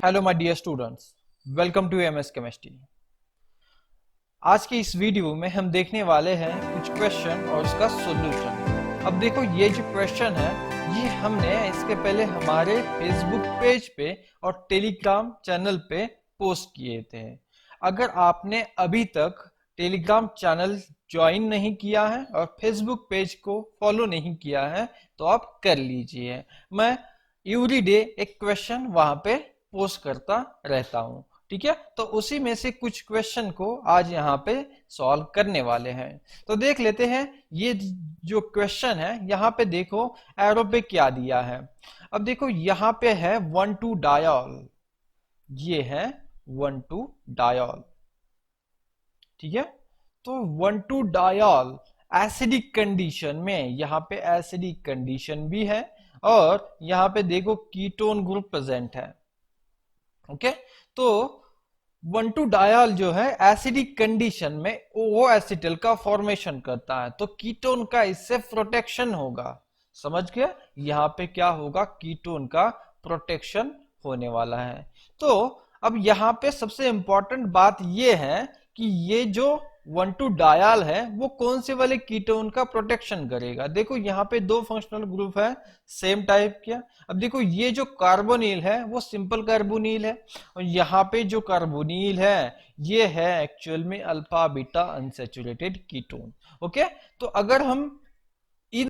Hello my dear students, welcome to MS chemistry. आज के इस वीडियो में हम देखने वाले हैं कुछ क्वेश्चन और उसका सॉल्यूशन। अब देखो, ये जो क्वेश्चन है ये हमने इसके पहले हमारे फेसबुक पेज पे और टेलीग्राम चैनल पे पोस्ट किए थे। अगर आपने अभी तक टेलीग्राम चैनल ज्वाइन नहीं किया है और फेसबुक पेज को फॉलो नहीं किया है तो आप कर लीजिए। मैं एवरीडे एक क्वेश्चन वहां पे पोस्ट करता रहता हूँ, ठीक है। तो उसी में से कुछ क्वेश्चन को आज यहाँ पे सॉल्व करने वाले हैं। तो देख लेते हैं ये जो क्वेश्चन है, यहाँ पे देखो एरो पे क्या दिया है। अब देखो यहाँ पे है 1,2 डायोल, ये है 1,2 डायोल, ठीक है। तो 1,2 डायोल एसिडिक कंडीशन में, यहाँ पे एसिडिक कंडीशन भी है और यहाँ पे देखो कीटोन ग्रुप प्रेजेंट है, ओके। तो 1,2 डायल जो है एसिडिक कंडीशन में ओ एसिटल का फॉर्मेशन करता है, तो कीटोन का इससे प्रोटेक्शन होगा। समझ गया, यहाँ पे क्या होगा, कीटोन का प्रोटेक्शन होने वाला है। तो अब यहाँ पे सबसे इंपॉर्टेंट बात ये है कि ये जो 1,2 डायल है वो कौन से वाले कीटोन का प्रोटेक्शन करेगा। देखो यहाँ पे दो फंक्शनल ग्रुप है सेम टाइप के। अब देखो ये जो कार्बोनिल है वो सिंपल कार्बोनिल है और यहाँ पे जो कार्बोनिल है ये है एक्चुअल में alpha beta unsaturated ketone, okay. तो अगर हम इन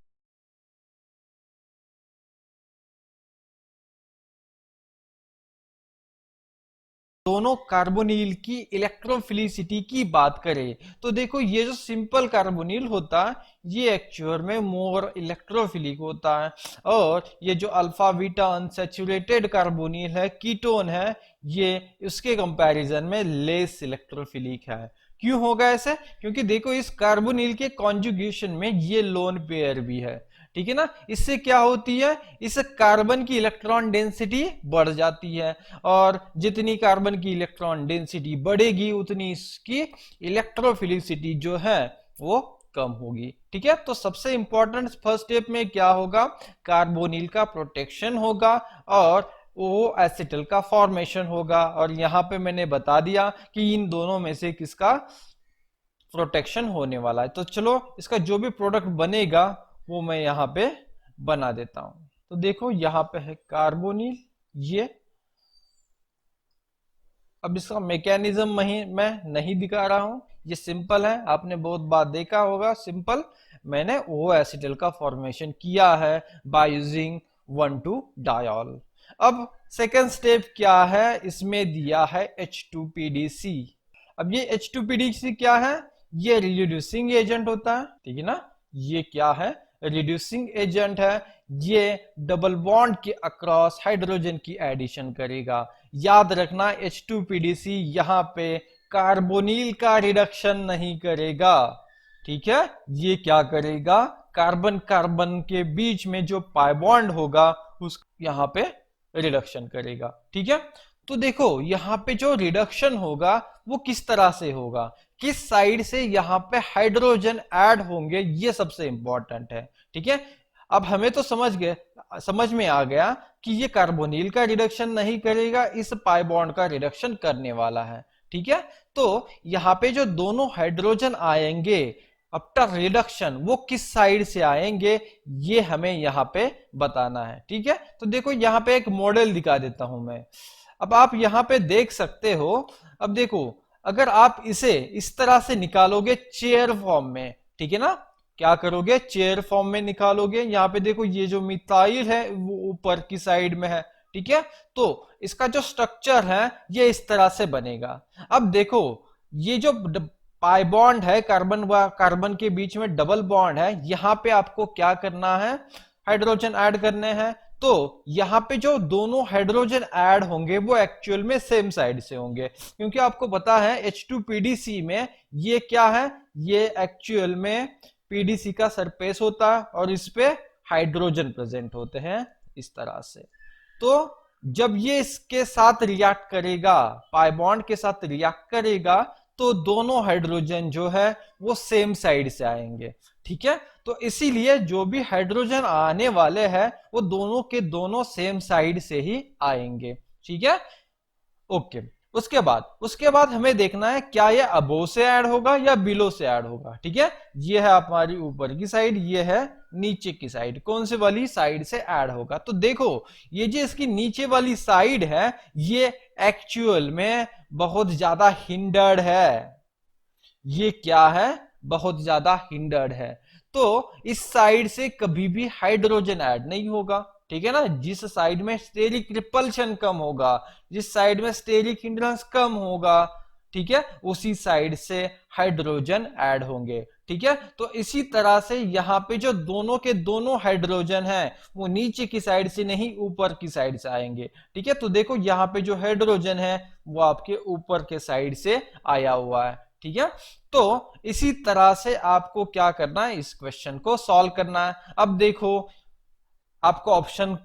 दोनों कार्बोनिल की इलेक्ट्रोफिलिसिटी की बात करें तो देखो ये जो सिंपल कार्बोनिल होता है ये एक्चुअल में मोर इलेक्ट्रोफिलिक होता है और ये जो अल्फा बीटा अनसैचुरेटेड कार्बोनिल है, कीटोन है, ये उसके कंपैरिजन में लेस इलेक्ट्रोफिलिक है। क्यों होगा ऐसे? क्योंकि देखो इस कार्बोनिल के कॉन्जुगेशन में ये लोन पेयर भी है, ठीक है ना। इससे क्या होती है, इस कार्बन की इलेक्ट्रॉन डेंसिटी बढ़ जाती है और जितनी कार्बन की इलेक्ट्रॉन डेंसिटी बढ़ेगी उतनी इसकी इलेक्ट्रोफिलिसिटी जो है वो कम होगी, ठीक है। तो सबसे इंपॉर्टेंट फर्स्ट स्टेप में क्या होगा, कार्बोनिल का प्रोटेक्शन होगा और ओ एसिटल का फॉर्मेशन होगा। और यहां पे मैंने बता दिया कि इन दोनों में से किसका प्रोटेक्शन होने वाला है। तो चलो इसका जो भी प्रोडक्ट बनेगा वो मैं यहाँ पे बना देता हूं। तो देखो यहाँ पे है कार्बोनिल, ये अब इसका मैकेनिज्म मैं नहीं दिखा रहा हूं, ये सिंपल है, आपने बहुत बार देखा होगा। सिंपल मैंने ओ एसिटल का फॉर्मेशन किया है बाय यूजिंग 1,2 डायोल। अब सेकेंड स्टेप क्या है, इसमें दिया है H2PDC। अब ये H2PDC क्या है, ये रिड्यूसिंग एजेंट होता है, ठीक है ना। ये क्या है, रिड्यूसिंग एजेंट है। ये डबल बॉन्ड के अक्रॉस हाइड्रोजन की एडिशन करेगा। याद रखना H2PDC यहाँ पे कार्बोनिल का रिडक्शन नहीं करेगा, ठीक है। ये क्या करेगा, कार्बन कार्बन के बीच में जो पाई बॉन्ड होगा उस यहाँ पे रिडक्शन करेगा, ठीक है। तो देखो यहाँ पे जो रिडक्शन होगा वो किस तरह से होगा, किस साइड से यहाँ पे हाइड्रोजन ऐड होंगे, ये सबसे इंपॉर्टेंट है, ठीक है। अब हमें तो समझ में आ गया कि ये कार्बोनिल का रिडक्शन नहीं करेगा, इस पाई बॉन्ड का रिडक्शन करने वाला है, ठीक है। तो यहाँ पे जो दोनों हाइड्रोजन आएंगे आफ्टर रिडक्शन वो किस साइड से आएंगे ये हमें यहाँ पे बताना है, ठीक है। तो देखो यहाँ पे एक मॉडल दिखा देता हूं मैं। अब आप यहाँ पे देख सकते हो, अब देखो अगर आप इसे इस तरह से निकालोगे चेयर फॉर्म में, ठीक है ना, क्या करोगे, चेयर फॉर्म में निकालोगे। यहाँ पे देखो ये जो मिथाइल है वो ऊपर की साइड में है, ठीक है। तो इसका जो स्ट्रक्चर है ये इस तरह से बनेगा। अब देखो ये जो पाई बॉन्ड है, कार्बन व कार्बन के बीच में डबल बॉन्ड है, यहाँ पे आपको क्या करना है, हाइड्रोजन ऐड करने हैं। तो यहाँ पे जो दोनों हाइड्रोजन ऐड होंगे वो एक्चुअल में सेम साइड से होंगे, क्योंकि आपको पता है H2PDC में ये क्या है, ये एक्चुअल में PDC का सरफेस होता है और इस पे हाइड्रोजन प्रेजेंट होते हैं इस तरह से। तो जब ये इसके साथ रिएक्ट करेगा, पाई बॉन्ड के साथ रिएक्ट करेगा, तो दोनों हाइड्रोजन जो है वो सेम साइड से आएंगे, ठीक है। तो इसीलिए जो भी हाइड्रोजन आने वाले हैं वो दोनों के दोनों सेम साइड से ही आएंगे, ठीक है। ओके, उसके बाद हमें देखना है क्या ये अबोव से ऐड होगा या बिलो से ऐड होगा। ठीक है, ये है हमारी ऊपर की साइड, ये है नीचे की साइड, कौन से वाली साइड से ऐड होगा। तो देखो ये जो इसकी नीचे वाली साइड है ये एक्चुअल में बहुत ज्यादा हिंडर्ड है। ये क्या है, बहुत ज्यादा हिंडर्ड है। तो इस साइड से कभी भी हाइड्रोजन ऐड नहीं होगा। ठीक है ना, जिस साइड में स्टेरिक रिपल्शन कम होगा, जिस साइड में स्टेरिक हिंड्रेंस कम होगा, ठीक है, उसी साइड से हाइड्रोजन ऐड होंगे। ठीक है, तो इसी तरह से यहाँ पे जो दोनों के दोनों हाइड्रोजन हैं वो नीचे की साइड से नहीं ऊपर की साइड से आएंगे। ठीक है, तो देखो यहाँ पे जो हाइड्रोजन है वो आपके ऊपर के साइड से आया हुआ है। ठीक है, तो इसी तरह से आपको क्या करना है, इस क्वेश्चन को सॉल्व करना है। अब देखो आपको ऑप्शन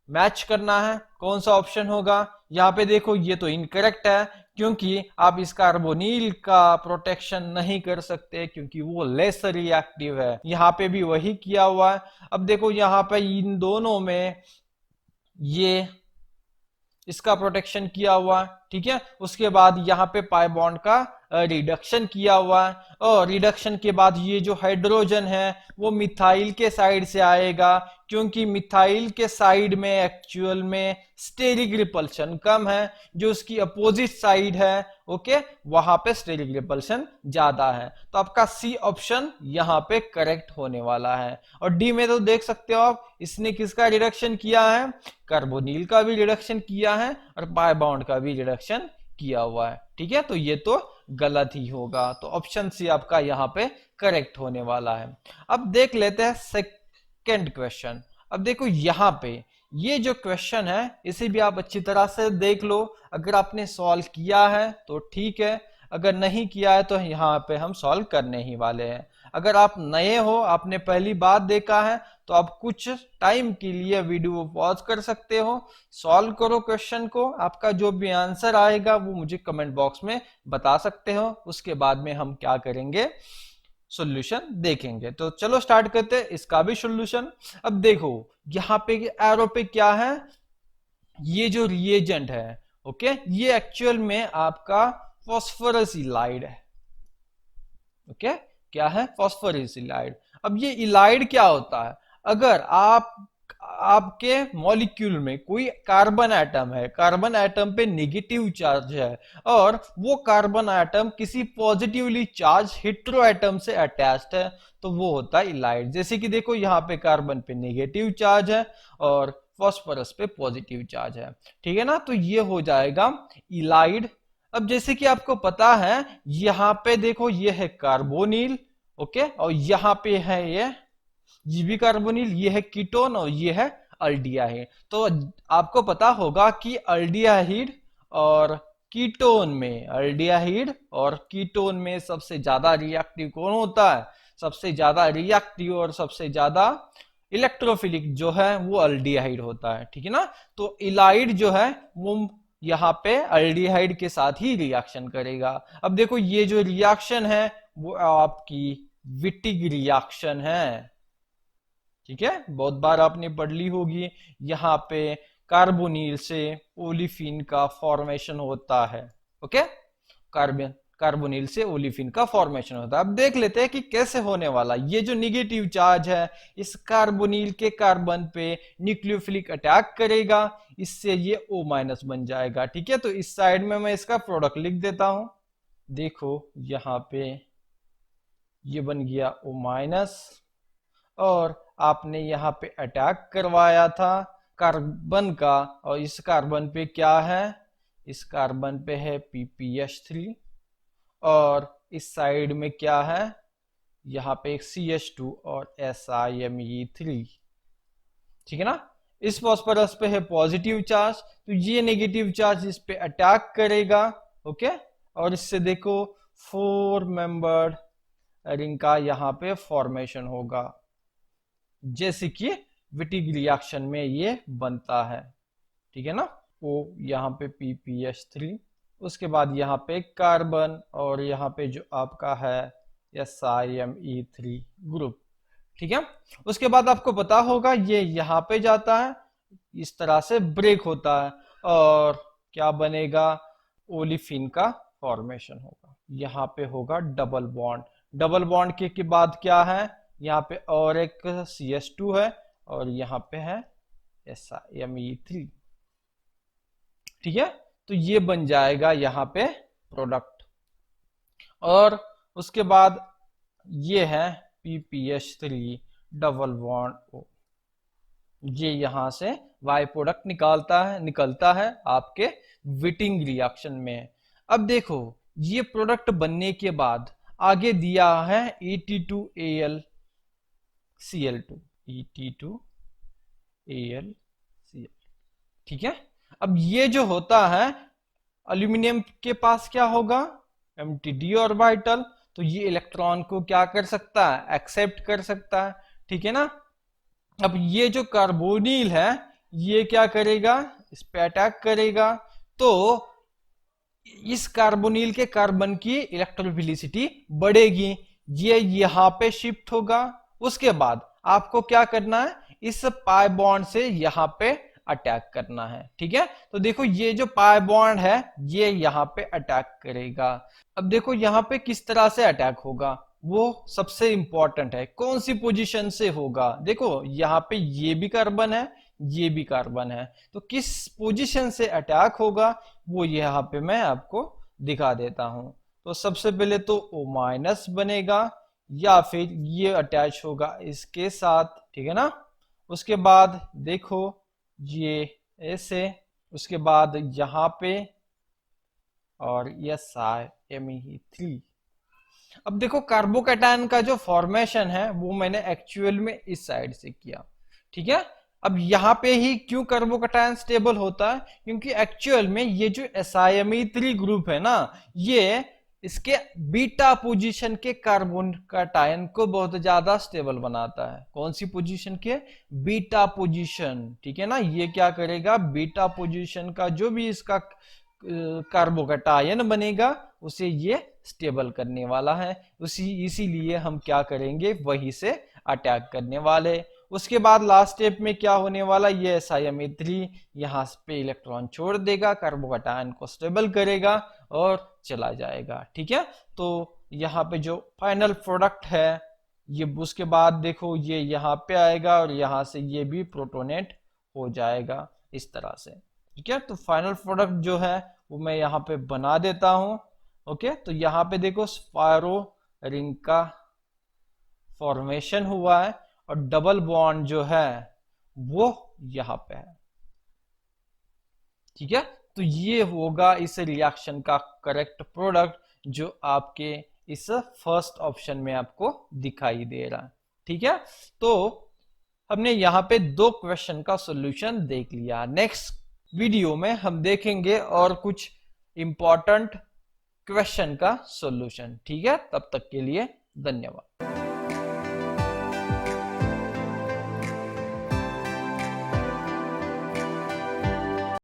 मैच करना है, कौन सा ऑप्शन होगा। यहाँ पे देखो ये तो इनकरेक्ट है क्योंकि आप इस कार्बोनिल का प्रोटेक्शन नहीं कर सकते क्योंकि वो लेस रिएक्टिव है। यहाँ पे भी वही किया हुआ है। अब देखो यहाँ पे इन दोनों में ये इसका प्रोटेक्शन किया हुआ। ठीक है, उसके बाद यहाँ पे पाई बॉन्ड का रिडक्शन किया हुआ है और रिडक्शन के बाद ये जो हाइड्रोजन है वो मिथाइल के साइड से आएगा क्योंकि मिथाइल के साइड में एक्चुअल में स्टेरिक रिपल्शन कम है, जो उसकी अपोजिट साइड है ओके वहां पे स्टेरिक रिपल्शन ज्यादा है। तो आपका सी ऑप्शन यहाँ पे करेक्ट होने वाला है। और डी में तो देख सकते हो आप, इसने किसका रिडक्शन किया है, कार्बोनिल का भी रिडक्शन किया है और पाई बॉन्ड का भी रिडक्शन किया हुआ है। ठीक है, तो ये तो गलत ही होगा, तो ऑप्शन सी आपका यहाँ पे करेक्ट होने वाला है। अब देख लेते हैं सेकंड क्वेश्चन। अब देखो यहाँ पे ये जो क्वेश्चन है इसे भी आप अच्छी तरह से देख लो। अगर आपने सॉल्व किया है तो ठीक है, अगर नहीं किया है तो यहाँ पे हम सॉल्व करने ही वाले हैं। अगर आप नए हो, आपने पहली बार देखा है, तो आप कुछ टाइम के लिए वीडियो पॉज कर सकते हो, सॉल्व करो क्वेश्चन को। आपका जो भी आंसर आएगा वो मुझे कमेंट बॉक्स में बता सकते हो। उसके बाद में हम क्या करेंगे, सॉल्यूशन देखेंगे। तो चलो स्टार्ट करते हैं इसका भी सॉल्यूशन। अब देखो यहाँ पे एरो पे क्या है, ये जो रिएजेंट है ओके ये एक्चुअल में आपका फॉस्फोरस इलाइड है। ओके क्या है, फॉस्फोरस इलाइड। अब ये इलाइड क्या होता है, अगर आपके मॉलिक्यूल में कोई कार्बन एटम है, कार्बन एटम पे नेगेटिव चार्ज है और वो कार्बन एटम किसी पॉजिटिवली चार्ज हेटेरो एटम से अटैच्ड है, तो वो होता है इलाइड। जैसे कि देखो यहाँ पे कार्बन पे नेगेटिव चार्ज है और फॉस्फोरस पे पॉजिटिव चार्ज है। ठीक है ना, तो ये हो जाएगा इलाइड। अब जैसे कि आपको पता है यहाँ पे देखो ये है कार्बोनिल ओके और यहाँ पे है ये भी कार्बोनिल, ये है कीटोन और ये है अल्डिहाइड। तो आपको पता होगा कि अल्डिहाइड और कीटोन में, अल्डिहाइड और कीटोन में सबसे ज्यादा रिएक्टिव कौन होता है, सबसे ज्यादा रिएक्टिव और सबसे ज्यादा इलेक्ट्रोफिलिक जो है वो अल्डिहाइड होता है। ठीक है ना, तो इलाइड जो है वो यहाँ पे अल्डिहाइड के साथ ही रिएक्शन करेगा। अब देखो ये जो रिएक्शन है वो आपकी विटिग रिएक्शन है। ठीक है, बहुत बार आपने पढ़ ली होगी, यहाँ पे कार्बोनिल से ओलिफिन का फॉर्मेशन होता है। ओके, कार्बोनिल से ओलिफिन का फॉर्मेशन होता है। अब देख लेते हैं कि कैसे होने वाला। ये जो निगेटिव चार्ज है इस कार्बोनिल के कार्बन पे न्यूक्लियोफिलिक अटैक करेगा, इससे ये O- बन जाएगा। ठीक है, तो इस साइड में मैं इसका प्रोडक्ट लिख देता हूं। देखो यहाँ पे ये बन गया O- और आपने यहाँ पे अटैक करवाया था कार्बन का, और इस कार्बन पे क्या है, इस कार्बन पे है PPH3 और इस साइड में क्या है, यहाँ पे एक CH2 और SiMe3। ठीक है ना, इस फॉस्फोरस पे है पॉजिटिव चार्ज, तो ये नेगेटिव चार्ज इस पे अटैक करेगा ओके, और इससे देखो 4 मेंबर्ड रिंग का यहाँ पे फॉर्मेशन होगा, जैसे कि विटिग रिएक्शन में ये बनता है। ठीक है ना, वो यहाँ पे PPH3, उसके बाद यहाँ पे कार्बन और यहाँ पे जो आपका है SiMe3 ग्रुप। ठीक है, उसके बाद आपको पता होगा ये यहाँ पे जाता है, इस तरह से ब्रेक होता है और क्या बनेगा, ओलिफिन का फॉर्मेशन होगा। यहाँ पे होगा डबल बॉन्ड, डबल बॉन्ड के बाद क्या है, यहाँ पे और एक CH2 है और यहाँ पे है Me3। ठीक है, तो ये बन जाएगा यहाँ पे प्रोडक्ट। और उसके बाद ये है PPH3 डबल बॉन्ड O, ये यहां से वाई प्रोडक्ट निकलता है आपके विटिंग रिएक्शन में। अब देखो ये प्रोडक्ट बनने के बाद आगे दिया है Et2AlCl2, Et2AlCl। ठीक है, अब ये जो होता है एल्यूमिनियम के पास क्या होगा, mtd ऑर्बिटल, तो ये इलेक्ट्रॉन को क्या कर सकता है, एक्सेप्ट कर सकता है। ठीक है ना, अब ये जो कार्बोनिल है ये क्या करेगा, इस पे अटैक करेगा, तो इस कार्बोनिल के कार्बन की इलेक्ट्रोफिलिसिटी बढ़ेगी, ये यहां पे शिफ्ट होगा। उसके बाद आपको क्या करना है, इस पाई बॉन्ड से यहां पे अटैक करना है। ठीक है, तो देखो ये जो पाई बॉन्ड है ये यहां पे अटैक करेगा। अब देखो यहां पे किस तरह से अटैक होगा, वो सबसे इंपॉर्टेंट है, कौन सी पोजीशन से होगा। देखो यहाँ पे ये भी कार्बन है, ये भी कार्बन है, तो किस पोजीशन से अटैक होगा वो यहाँ पे मैं आपको दिखा देता हूं। तो सबसे पहले तो O- बनेगा या फिर ये अटैच होगा इसके साथ। ठीक है ना, उसके बाद देखो ये ऐसे, उसके बाद यहाँ पे और ये Me3। अब देखो कार्बोकैटायन का जो फॉर्मेशन है वो मैंने एक्चुअल में इस साइड से किया। ठीक है, अब यहां पे ही क्यों कार्बोकैटायन स्टेबल होता है, क्योंकि एक्चुअल में ये जो SiMe3 ग्रुप है ना, ये इसके बीटा पोजीशन के कार्बोकैटायन को बहुत ज्यादा स्टेबल बनाता है। कौन सी पोजीशन के, बीटा पोजीशन। ठीक है ना, ये क्या करेगा, बीटा पोजीशन का जो भी इसका कार्बोकैटायन बनेगा उसे ये स्टेबल करने वाला है, इसीलिए हम क्या करेंगे, वही से अटैक करने वाले। उसके बाद लास्ट स्टेप में क्या होने वाला, ये SiMe3 यहाँ पे इलेक्ट्रॉन छोड़ देगा, कार्बोकैटायन को स्टेबल करेगा और चला जाएगा। ठीक है, तो यहाँ पे जो फाइनल प्रोडक्ट है ये, उसके बाद देखो ये यहाँ पे आएगा और यहाँ से ये भी प्रोटोनेट हो जाएगा इस तरह से। ठीक है, तो फाइनल प्रोडक्ट जो है वो मैं यहाँ पे बना देता हूं। ओके, तो यहाँ पे देखो स्पायरो रिंग का फॉर्मेशन हुआ है और डबल बॉन्ड जो है वो यहाँ पे है। ठीक है, तो ये होगा इस रिएक्शन का करेक्ट प्रोडक्ट जो आपके इस फर्स्ट ऑप्शन में आपको दिखाई दे रहा है। ठीक है, तो हमने यहाँ पे 2 क्वेश्चन का सॉल्यूशन देख लिया। नेक्स्ट वीडियो में हम देखेंगे और कुछ इंपॉर्टेंट क्वेश्चन का सॉल्यूशन। ठीक है, तब तक के लिए धन्यवाद।